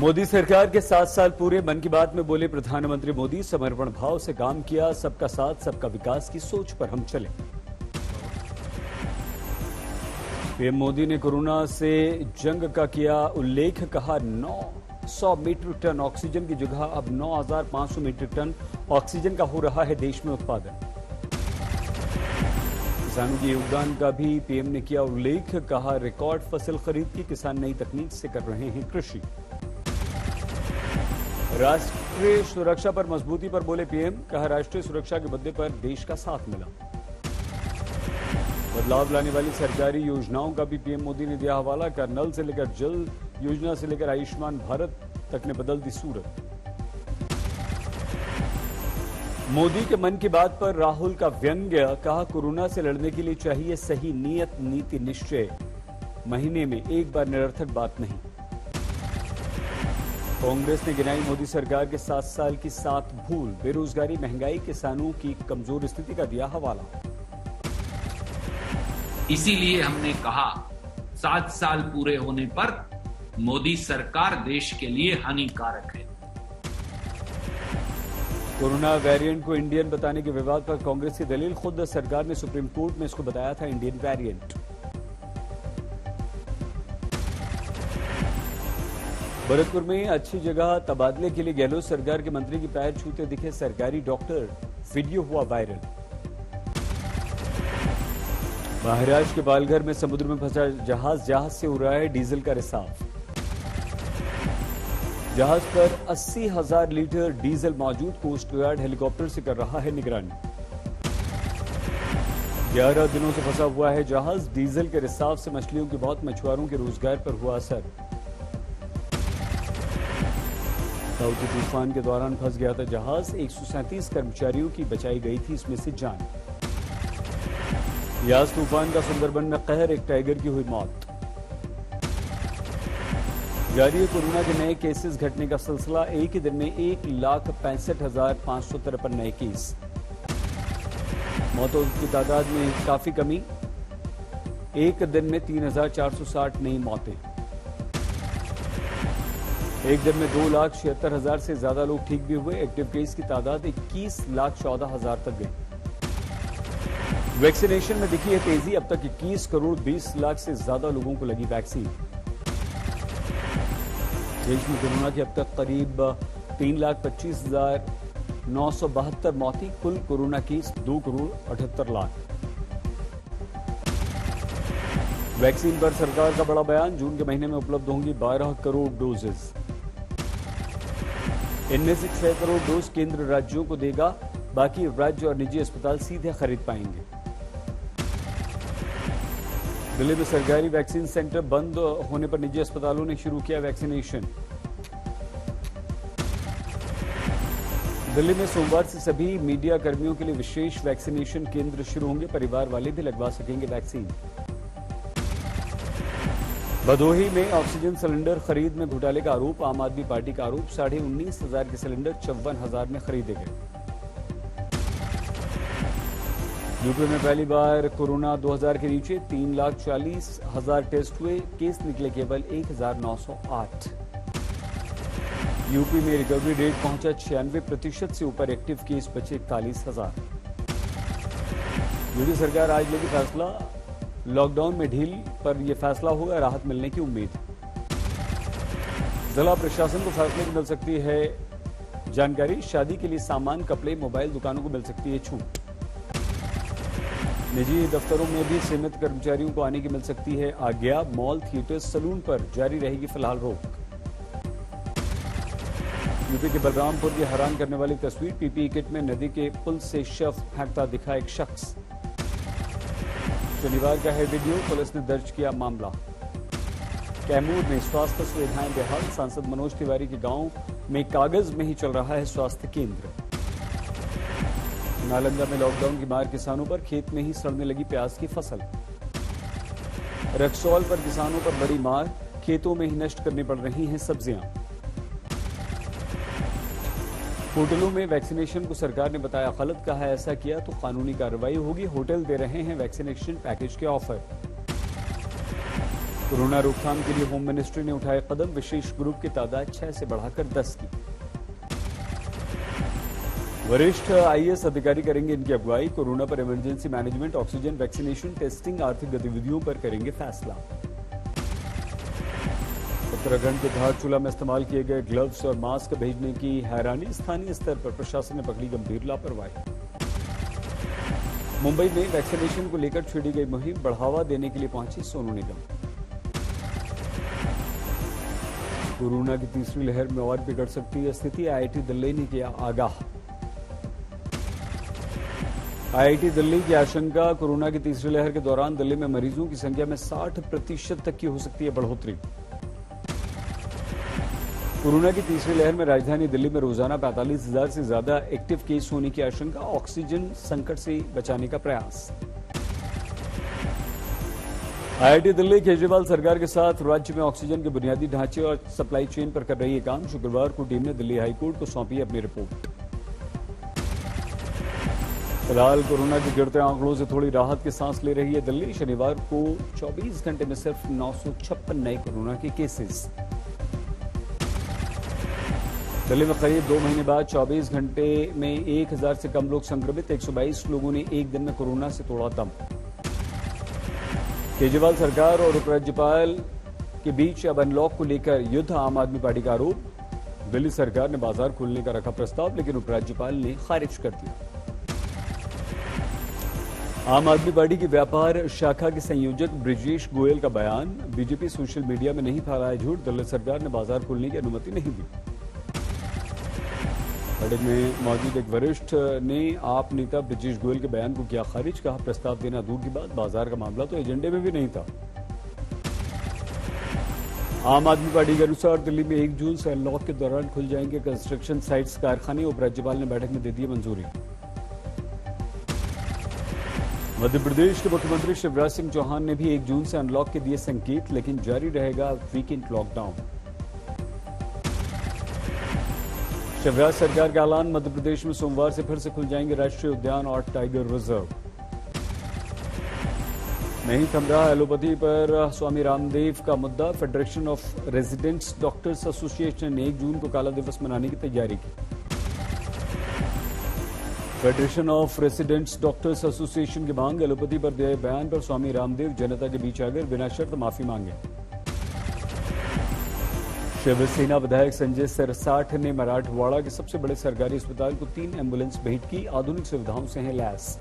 मोदी सरकार के 7 साल पूरे। मन की बात में बोले प्रधानमंत्री मोदी, समर्पण भाव से काम किया, सबका साथ सबका विकास की सोच पर हम चले। पीएम मोदी ने कोरोना से जंग का किया उल्लेख, कहा 900 मीट्रिक टन ऑक्सीजन की जगह अब 9,500 मीट्रिक टन ऑक्सीजन का हो रहा है देश में उत्पादन। किसानों के योगदान का भी पीएम ने किया उल्लेख, कहा रिकॉर्ड फसल खरीद की, किसान नई तकनीक से कर रहे हैं कृषि। राष्ट्रीय सुरक्षा पर मजबूती पर बोले पीएम, कहा राष्ट्रीय सुरक्षा के मुद्दे पर देश का साथ मिला। बदलाव लाने वाली सरकारी योजनाओं का भी पीएम मोदी ने दिया हवाला, कहा नल से लेकर जल योजना से लेकर आयुष्मान भारत तक ने बदल दी सूरत। मोदी के मन की बात पर राहुल का व्यंग्य, कहा कोरोना से लड़ने के लिए चाहिए सही नियत, नीति निश्चय, महीने में एक बार निरर्थक बात नहीं। कांग्रेस ने गिनाई मोदी सरकार के 7 साल की 7 भूल, बेरोजगारी, महंगाई, किसानों की कमजोर स्थिति का दिया हवाला। इसीलिए हमने कहा 7 साल पूरे होने पर मोदी सरकार देश के लिए हानिकारक है। कोरोना वेरिएंट को इंडियन बताने के विवाद पर कांग्रेस की दलील, खुद सरकार ने सुप्रीम कोर्ट में इसको बताया था इंडियन वेरिएंट। भरतपुर में अच्छी जगह तबादले के लिए गहलोत सरकार के मंत्री की पैर छूते दिखे सरकारी डॉक्टर, वीडियो हुआ वायरल। महाराष्ट्र के पालघर में समुद्र में फंसा जहाज से हो रहा है डीजल का रिसाव। जहाज पर 80,000 लीटर डीजल मौजूद, कोस्ट गार्ड हेलीकॉप्टर से कर रहा है निगरानी। 11 दिनों से फंसा हुआ है जहाज, डीजल के रिसाव से मछलियों की मौत, मछुआरों के रोजगार पर हुआ असर। दाऊदी तूफान के दौरान फंस गया था जहाज, 137 कर्मचारियों की बचाई गई थी इसमें से जान। यास तूफान का सुंदरबन में कहर, एक टाइगर की हुई मौत। जारी है कोरोना के नए केसेस घटने का सिलसिला, एक ही दिन में 1,65,553 नए केस। मौतों की तादाद में काफी कमी, एक दिन में 3,460 नई मौतें। एक दिन में 2,76,000 से ज्यादा लोग ठीक भी हुए। एक्टिव केस की तादाद 21,14,000 तक गई। वैक्सीनेशन में दिखी है तेजी, अब तक 21 करोड़ 20 लाख से ज्यादा लोगों को लगी वैक्सीन। देश में कोरोना की अब तक करीब 3,25,972 मौतें, कुल corona case 2 crore 78 lakh. Vaccine पर सरकार का बड़ा बयान, जून के महीने में उपलब्ध होंगी 12 करोड़ डोजेज। इनमें से 6 करोड़ डोज केंद्र राज्यों को देगा, बाकी राज्य और निजी अस्पताल सीधे खरीद पाएंगे। दिल्ली में सरकारी वैक्सीन सेंटर बंद होने पर निजी अस्पतालों ने शुरू किया वैक्सीनेशन। दिल्ली में सोमवार से सभी मीडिया कर्मियों के लिए विशेष वैक्सीनेशन केंद्र शुरू होंगे, परिवार वाले भी लगवा सकेंगे वैक्सीन। भदोही में ऑक्सीजन सिलेंडर खरीद में घोटाले का आरोप, आम आदमी पार्टी का आरोप, 19,500 के सिलेंडर 54,000 में खरीदे गए। यूपी में पहली बार कोरोना 2,000 के नीचे, 3,40,000 टेस्ट हुए, केस निकले केवल 1,908। यूपी में रिकवरी रेट पहुंचा 96% से ऊपर, एक्टिव केस बचे 41,000। योगी सरकार आज लेगी फैसला, लॉकडाउन में ढील पर यह फैसला होगा, राहत मिलने की उम्मीद। जिला प्रशासन को फैसले की मिल सकती है जानकारी, शादी के लिए सामान, कपड़े, मोबाइल दुकानों को मिल सकती है छूट। निजी दफ्तरों में भी सीमित कर्मचारियों को आने की मिल सकती है आज्ञा, मॉल, थिएटर, सलून पर जारी रहेगी फिलहाल रोक। यूपी के बलरामपुर की हैरान करने वाली तस्वीर, पीपीई किट में नदी के पुल से शव फेंकता दिखा एक शख्स। शनिवार का है वीडियो, पुलिस ने दर्ज किया मामला। कैमूर में स्वास्थ्य सुविधाएं बेहाल, सांसद मनोज तिवारी के गांव में कागज में ही चल रहा है स्वास्थ्य केंद्र। नालंदा में लॉकडाउन की मार किसानों पर, खेत में ही सड़ने लगी प्याज की फसल। रक्सौल पर किसानों पर बड़ी मार, खेतों में ही नष्ट करनी पड़ रही हैं सब्जियां। होटलों में वैक्सीनेशन को सरकार ने बताया गलत, कहा ऐसा किया तो कानूनी कार्रवाई होगी। होटल दे रहे हैं वैक्सीनेशन पैकेज के ऑफर। कोरोना रोकथाम के लिए होम मिनिस्ट्री ने उठाए कदम, विशेष ग्रुप की तादाद 6 से बढ़ाकर 10 की। वरिष्ठ आईएएस अधिकारी करेंगे इनकी अगुवाई। कोरोना पर emergency management, oxygen, vaccination, testing, आर्थिक गतिविधियों पर करेंगे फैसला। उत्तराखंड के धारचूला में इस्तेमाल किए गए ग्लव्स और मास्क भेजने की हैरानी, स्थानीय स्तर पर प्रशासन ने पकड़ी गंभीर लापरवाही। मुंबई में वैक्सीनेशन को लेकर छेड़ी गई मुहिम, बढ़ावा देने के लिए पहुंची सोनू निगम। कोरोना की तीसरी लहर में और बिगड़ सकती है स्थिति, आईआईटी दिल्ली ने किया आगाह। आईआईटी दिल्ली की आशंका, कोरोना की तीसरी लहर के दौरान दिल्ली में मरीजों की संख्या में 60% तक की हो सकती है बढ़ोतरी। कोरोना की तीसरी लहर में राजधानी दिल्ली में रोजाना 45,000 से ज्यादा एक्टिव केस होने की आशंका, ऑक्सीजन संकट से बचाने का प्रयास। आईआईटी दिल्ली केजरीवाल सरकार के साथ राज्य में ऑक्सीजन के बुनियादी ढांचे और सप्लाई चेन पर कर रही है काम। शुक्रवार को टीम ने दिल्ली हाईकोर्ट को सौंपी अपनी रिपोर्ट। फिलहाल कोरोना के गिरते आंकड़ों से थोड़ी राहत की सांस ले रही है दिल्ली। शनिवार को 24 घंटे में सिर्फ 956 नए कोरोना के केसेस। दिल्ली में करीब 2 महीने बाद 24 घंटे में 1000 से कम लोग संक्रमित। 122 लोगों ने एक दिन में कोरोना से तोड़ा दम। केजरीवाल सरकार और उपराज्यपाल के बीच अब अनलॉक को लेकर युद्ध, आम आदमी पार्टी का आरोप। दिल्ली सरकार ने बाजार खोलने का रखा प्रस्ताव, लेकिन उपराज्यपाल ने खारिज कर दिया। आम आदमी पार्टी की व्यापार शाखा के संयोजक ब्रिजेश गोयल का बयान, बीजेपी सोशल मीडिया में नहीं फैलाया झूठ, दिल्ली सरकार ने बाजार खोलने की अनुमति नहीं दी। बैठक में मौजूद एक वरिष्ठ ने आप नेता ब्रिजेश गोयल के बयान को किया खारिज, कहा प्रस्ताव देना दूर की बात, बाजार का मामला तो एजेंडे में भी नहीं था। आम आदमी पार्टी के अनुसार दिल्ली में 1 जून से अनलॉक के दौरान खुल जाएंगे कंस्ट्रक्शन साइट्स, कारखाने। उपराज्यपाल ने बैठक में दे दी मंजूरी। मध्य प्रदेश के मुख्यमंत्री शिवराज सिंह चौहान ने भी 1 जून से अनलॉक के दिए संकेत, लेकिन जारी रहेगा वीकेंड लॉकडाउन। शिवराज सरकार का ऐलान, मध्य प्रदेश में सोमवार से फिर से खुल जाएंगे राष्ट्रीय उद्यान और टाइगर रिजर्व। नहीं थम रहा एलोपैथी पर स्वामी रामदेव का मुद्दा, federation of residents doctors association ने 1 जून को काला दिवस मनाने की तैयारी की। Federation of residents doctors association की मांग, एलोपैथी पर दिए बयान पर स्वामी रामदेव जनता के बीच आकर बिना शर्त माफी मांगे। शिवसेना विधायक संजय सरसाठ ने मराठवाड़ा के सबसे बड़े सरकारी अस्पताल को 3 एम्बुलेंस भेंट की, आधुनिक सुविधाओं से हैं लैस।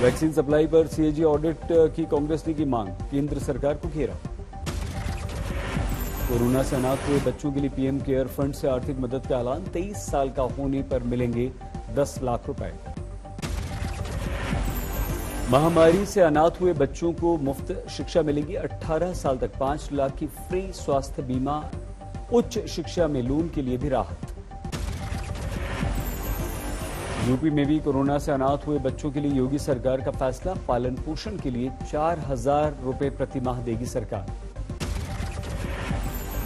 वैक्सीन सप्लाई पर सीएजी ऑडिट की कांग्रेस ने की मांग, केंद्र सरकार को घेरा। कोरोना से अनाथ हुए बच्चों के लिए पीएम केयर फंड से आर्थिक मदद का ऐलान, 23 साल का होने पर मिलेंगे 10 लाख रुपए। महामारी से अनाथ हुए बच्चों को मुफ्त शिक्षा मिलेगी, 18 साल तक 5 लाख की फ्री स्वास्थ्य बीमा, उच्च शिक्षा में लोन के लिए भी राहत। यूपी में भी कोरोना से अनाथ हुए बच्चों के लिए योगी सरकार का फैसला, पालन पोषण के लिए 4000 रुपए प्रति माह देगी सरकार।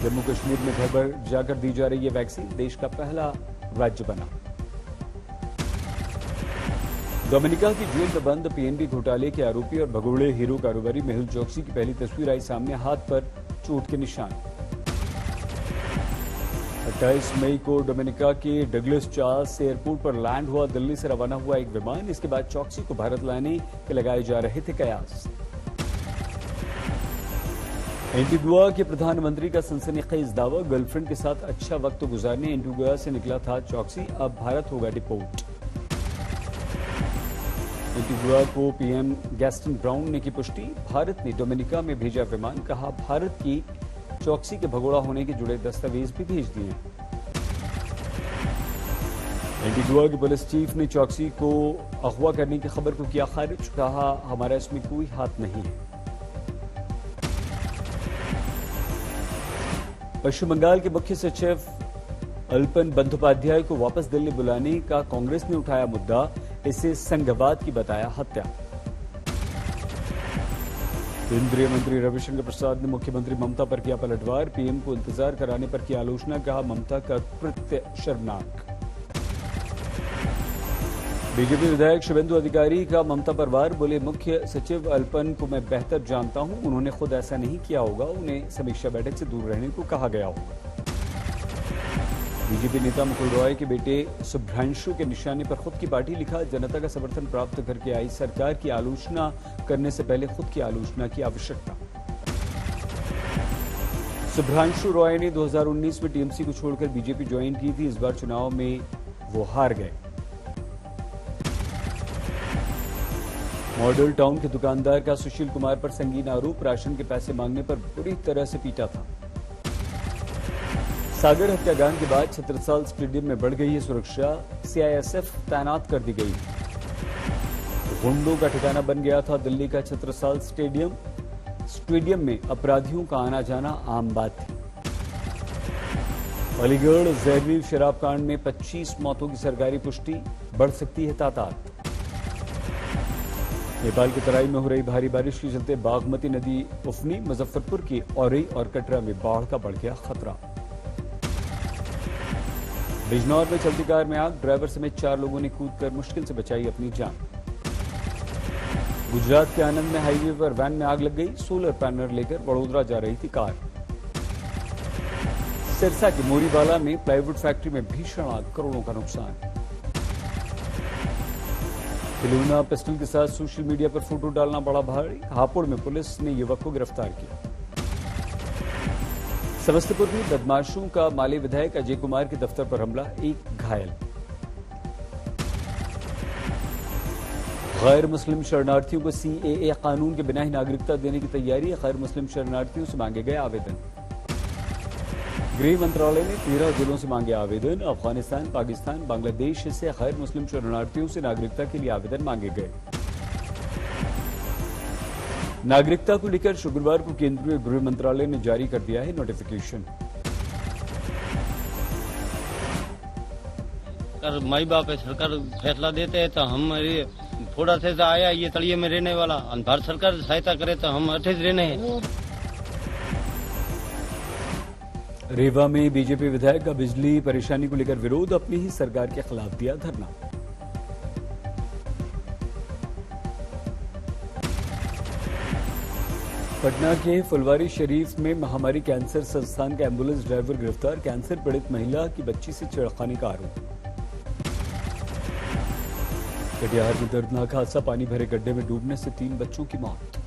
जम्मू कश्मीर में घर घर जाकर दी जा रही है वैक्सीन, देश का पहला राज्य बना। डोमिनिका की जेल में बंद पीएनबी घोटाले के आरोपी और भगोड़े हीरो कारोबारी मेहुल चोकसी की पहली तस्वीर आई सामने, हाथ पर चोट के निशान। 28 मई को डोमिनिका के डगलस चार्ल्स एयरपोर्ट पर लैंड हुआ दिल्ली से रवाना हुआ एक विमान। इसके बाद चोकसी को भारत लाने के लगाए जा रहे थे कयास। एंटीगुआ के प्रधानमंत्री का सनसनीखेज दावा, गर्लफ्रेंड के साथ अच्छा वक्त गुजारने एंटीगुआ से निकला था चोकसी, अब भारत होगा डिपोर्ट। एंटीगुआ को पीएम गैस्टन ब्राउन ने की पुष्टि, भारत ने डोमिनिका में भेजा विमान, कहा भारत की चोकसी के भगोड़ा होने के जुड़े दस्तावेज भी भेज दिए। एंटीगुआ के पुलिस चीफ ने चोकसी को अगवा करने की खबर को किया खारिज, कहा हमारा इसमें कोई हाथ नहीं है। पश्चिम बंगाल के मुख्य सचिव अल्पन बंदोपाध्याय को वापस दिल्ली बुलाने का कांग्रेस ने उठाया मुद्दा, इसे संघवाद की बताया हत्या। केंद्रीय मंत्री रविशंकर प्रसाद ने मुख्यमंत्री ममता पर किया पलटवार, पीएम को इंतजार कराने पर की आलोचना, कहा ममता का कृत्य शर्मनाक। बीजेपी विधायक शुभेंदु अधिकारी का ममता पर वार, बोले मुख्य सचिव अल्पन को मैं बेहतर जानता हूं, उन्होंने खुद ऐसा नहीं किया होगा, उन्हें समीक्षा बैठक से दूर रहने को कहा गया होगा। बीजेपी नेता मुकुल रॉय के बेटे शुभ्रांशु के निशाने पर खुद की पार्टी, लिखा जनता का समर्थन प्राप्त करके आई सरकार की आलोचना करने से पहले खुद की आलोचना की आवश्यकता। शुभ्रांशु रॉय ने 2019 में टीएमसी को छोड़कर बीजेपी ज्वाइन की थी, इस बार चुनाव में वो हार गए। मॉडल टाउन के दुकानदार का सुशील कुमार पर संगीन आरोप, राशन के पैसे मांगने पर बुरी तरह से पीटा था। सागर हत्याकांड के बाद छत्रसाल स्टेडियम में बढ़ गई है सुरक्षा, सीआईएसएफ तैनात कर दी गई। गुंडों का ठिकाना बन गया था दिल्ली का छत्रसाल स्टेडियम में अपराधियों का आना जाना आम बात थी। अलीगढ़ जहरीली शराब कांड में 25 मौतों की सरकारी पुष्टि, बढ़ सकती है तादाद। नेपाल के तराई में हो रही भारी बारिश के चलते बागमती नदी उफनी, मुजफ्फरपुर की औरई और कटरा में बाढ़ का बढ़ गया खतरा। बिजनौर में चलती कार में आग, ड्राइवर समेत 4 लोगों ने कूदकर मुश्किल से बचाई अपनी जान। गुजरात के आनंद में हाईवे पर वैन में आग लग गई, सोलर पैनल लेकर वडोदरा जा रही थी कार। सिरसा के मोरीवाला में प्लाईवुड फैक्ट्री में भीषण आग, करोड़ों का नुकसान। खिलौना पिस्टल के साथ सोशल मीडिया पर फोटो डालना बड़ा भारी, हापुड़ में पुलिस ने युवक को गिरफ्तार किया। समस्तीपुर में बदमाशों का माले विधायक अजय कुमार के दफ्तर पर हमला, एक घायल। गैर मुस्लिम शरणार्थियों को सीएए कानून के बिना ही नागरिकता देने की तैयारी, गैर मुस्लिम शरणार्थियों से मांगे गए आवेदन। गृह मंत्रालय ने 13 जिलों से मांगे आवेदन, अफगानिस्तान, पाकिस्तान, बांग्लादेश से गैर मुस्लिम शरणार्थियों से नागरिकता के लिए आवेदन मांगे गए। नागरिकता को लेकर शुक्रवार को केंद्रीय गृह मंत्रालय ने जारी कर दिया है नोटिफिकेशन। माई बाप है, सरकार फैसला देते हैं तो हम थोड़ा से आया ये तलिए में रहने वाला, भारत सरकार सहायता करे तो हम अच्छे से रहने हैं। रेवा में बीजेपी विधायक का बिजली परेशानी को लेकर विरोध, अपनी ही सरकार के खिलाफ दिया धरना। पटना के फुलवारी शरीफ में महामारी कैंसर संस्थान का एम्बुलेंस ड्राइवर गिरफ्तार, कैंसर पीड़ित महिला की बच्ची से छेड़खानी का आरोप। कटिहार में दर्दनाक हादसा, पानी भरे गड्ढे में डूबने से 3 बच्चों की मौत।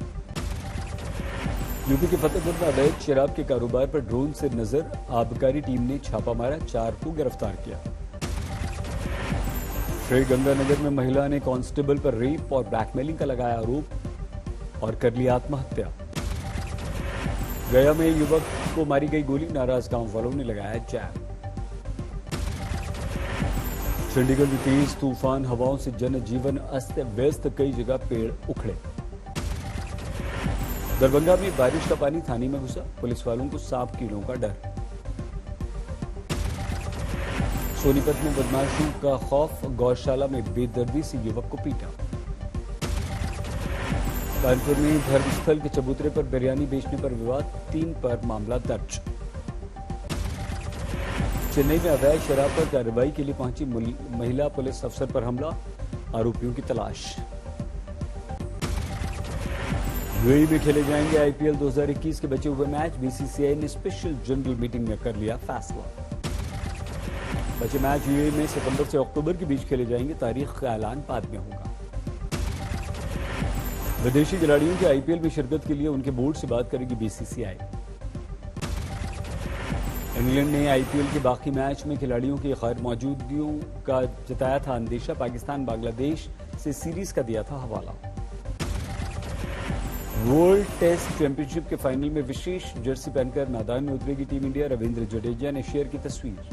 यूपी के फतेहपुर में अवैध शराब के कारोबार पर ड्रोन से नजर, आबकारी टीम ने छापा मारा, 4 को गिरफ्तार किया। श्रीगंगानगर में महिला ने कांस्टेबल पर रेप और ब्लैकमेलिंग का लगाया आरोप और कर ली आत्महत्या। गया में युवक को मारी गई गोली, नाराज गांव वालों ने लगाया जैम। चंडीगढ़ में तेज तूफान हवाओं से जनजीवन अस्त व्यस्त, कई जगह पेड़ उखड़े। दरभंगा में बारिश का पानी थाने में घुसा, पुलिस वालों को सांप कीड़ों का डर। सोनीपत में बदमाशों का खौफ, गौशाला में बेदर्दी से युवक को पीटा। कानपुर में धर्मस्थल के चबूतरे पर बिरयानी बेचने पर विवाद, 3 पर मामला दर्ज। चेन्नई में अवैध शराब पर कार्रवाई के लिए पहुंची महिला पुलिस अफसर पर हमला, आरोपियों की तलाश। यूएई में खेले जाएंगे आईपीएल 2021 के बचे हुए मैच, बीसीसीआई ने स्पेशल जनरल मीटिंग में कर लिया फैसला। बचे मैच यूएई में सितंबर से अक्टूबर के बीच खेले जाएंगे, तारीख का ऐलान बाद में होगा। विदेशी खिलाड़ियों के आईपीएल में शिरकत के लिए उनके बोर्ड से बात करेगी बीसीसीआई। इंग्लैंड ने आईपीएल के बाकी मैच में खिलाड़ियों की गैर मौजूदगी का जताया था अंदेशा, पाकिस्तान बांग्लादेश से सीरीज का दिया था हवाला। वर्ल्ड टेस्ट चैंपियनशिप के फाइनल में विशेष जर्सी पहनकर मैदान में उतरेगी टीम इंडिया, रविंद्र जडेजा ने शेयर की तस्वीर।